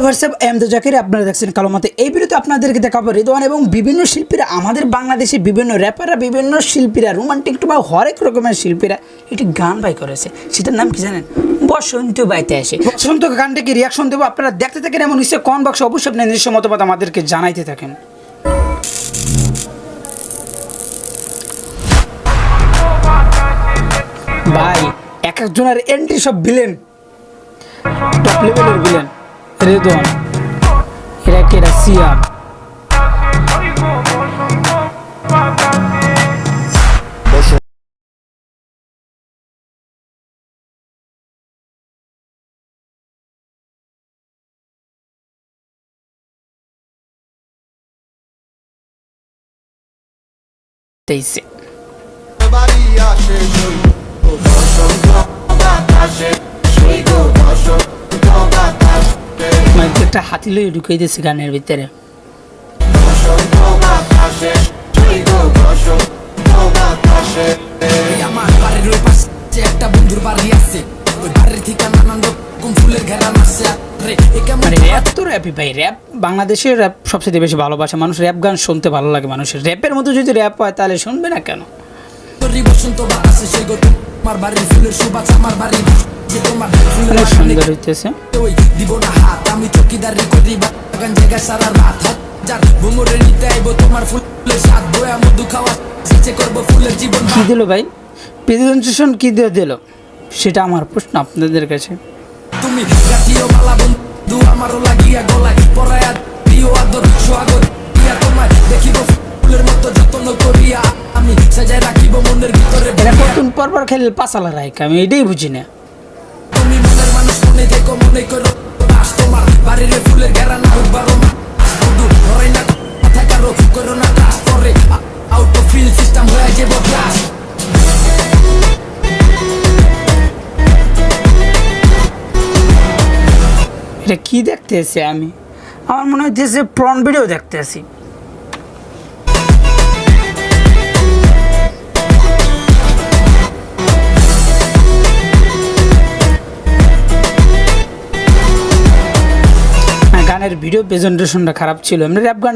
WhatsApp M দে জাকির আপনারা দেখছেন কালোমাতে। এই ভিডিওতে আপনাদেরকে দেখাবো রিদওয়ান এবং বিভিন্ন শিল্পীরা, আমাদের বাংলাদেশে বিভিন্ন র্যাপাররা, বিভিন্ন শিল্পীরা, রোমান্টিক বা হরেক রকমের শিল্পীরা একটি গান বাই করেছে। সেটার নাম কি জানেন? বসন্ত বাইতে আসে। বসন্ত গানটাকে রিয়াকশন দেবো, আপনারা দেখতে থাকেন এবং নিশ্চয়ই কমেন্ট বক্সে অবশ্যই আপনার নিজস্ব মতামত আমাদেরকে জানাইতে থাকেন। ভাই এক একজনের এন্ট্রি সব ভিলেন, টপ লেভেলের ভিলেন। রেদওয়ান, এরা কেরা সিয়াম, তেইশে একটা হাতি লই ঢুকাই দিয়েছে গানের ভিতরে। আমার বাড়ির ওই পাশে একটা বন্ধুর বাড়ি আছে, ওই বাড়ির থেকে নানান রকম ফুলের ঘেরা নাচছে। মানে র্যাপ তো র্যাপই ভাই, র্যাপ বাংলাদেশের র্যাপ সবচেয়ে বেশি ভালোবাসে মানুষ। র্যাপ গান শুনতে ভালো লাগে মানুষের। র্যাপের মতো যদি র্যাপ হয় তাহলে শুনবে না কেন? বসন্ত বাতাসে সেই গো তোমার বাড়ির ফুলের সুবাস আমার বাড়ি যে তোমার অনেক সুন্দর হইতেছে। ওই দিব না হাত, আমি চকিদারি করি বাগান জায়গা সারা রাত। যার ভুমরে নিতে আইব তোমার ফুলের স্বাদ, বয়া মধু খাওয়া সেচে করবো ফুলের জীবন। কি দিল ভাই প্রেজেন্টেশন, কি দিয়ে দিল সেটা আমার প্রশ্ন আপনাদের কাছে। তুমি জাতীয় মালা বন্ধু আমারও লাগিয়া গলায় পরায়া প্রিয় আদর সোহাগর দিয়া তোমায় দেখিব ফুলের মতো যত্ন করিয়া আমি সাজায় রাখিব মনের ভিতরে। এরা কতক্ষণ পরপর খেলে পাশালা রাখ, আমি এটাই বুঝি না। তুমি মনের মানুষ মনে দেখো মনে করো আস তোমার বাড়ির ফুলের ঘেরা না হোক বারো মাস শুধু ধরাই না কথা কারো করো না ক্লাস করে আউট অফ ফিল সিস্টেম হয়ে যাবো ক্লাস। এটা কি দেখতে আসি আমি? আমার মনে হচ্ছে প্রন ভিডিও দেখতে আসি। গানের ভিডিও প্রেজেন্টেশনটা খারাপ ছিল। এমনি র্যাপ গান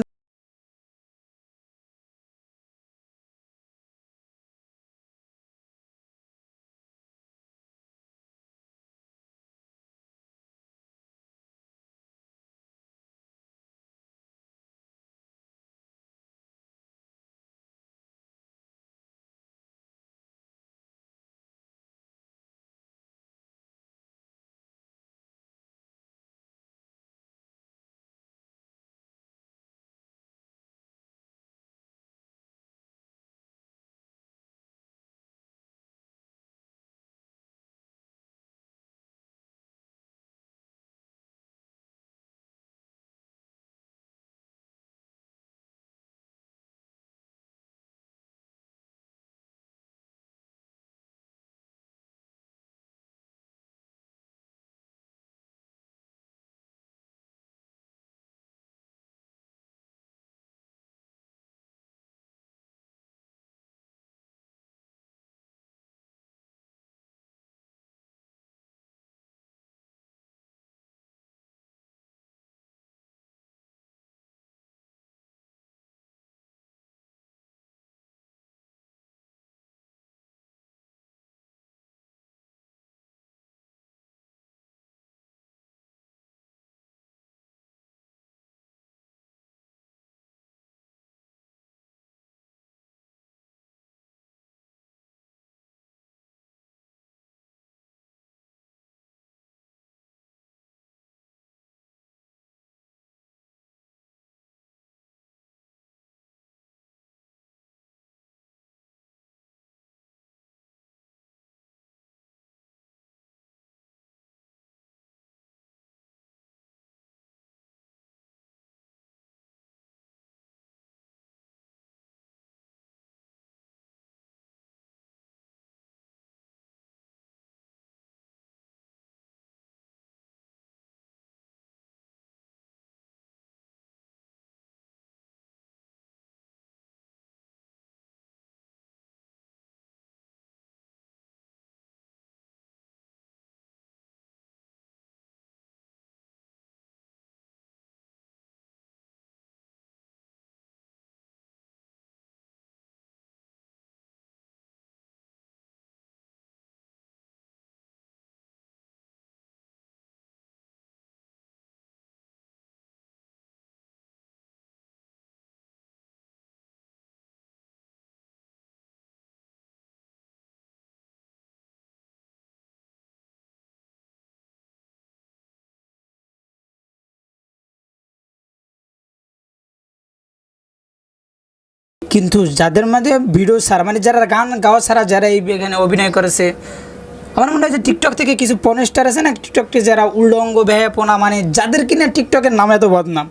কিন্তু যাদের মধ্যে ভিডিও ছাড়া মানে যারা গান গাওয়া ছাড়া যারা এই এখানে অভিনয় করেছে, আমার মনে হয় যে টিকটক থেকে কিছু পনেস্টার আছে না, টিকটকে যারা উল্লঙ্গ ব্যয়াপনা মানে যাদের কিনে টিকটকের নাম এত বদনাম,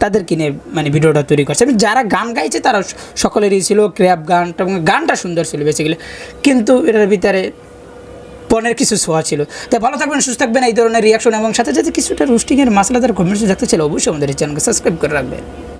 তাদের কিনে মানে ভিডিওটা তৈরি করছে। আমি যারা গান গাইছে তারা সকলেরই ছিল ক্র্যাপ গান, এবং গানটা সুন্দর ছিল বেসিক্যালি, কিন্তু এটার ভিতরে পনের কিছু ছোঁয়া ছিল। তাই ভালো থাকবেন, সুস্থ থাকবেন, এই ধরনের রিয়াকশন এবং সাথে সাথে কিছুটা রোস্টিংয়ের মশলাদার কমেন্টস দেখতে চাইলে অবশ্যই আমাদের এই চ্যানেলকে সাবস্ক্রাইব করে রাখবেন।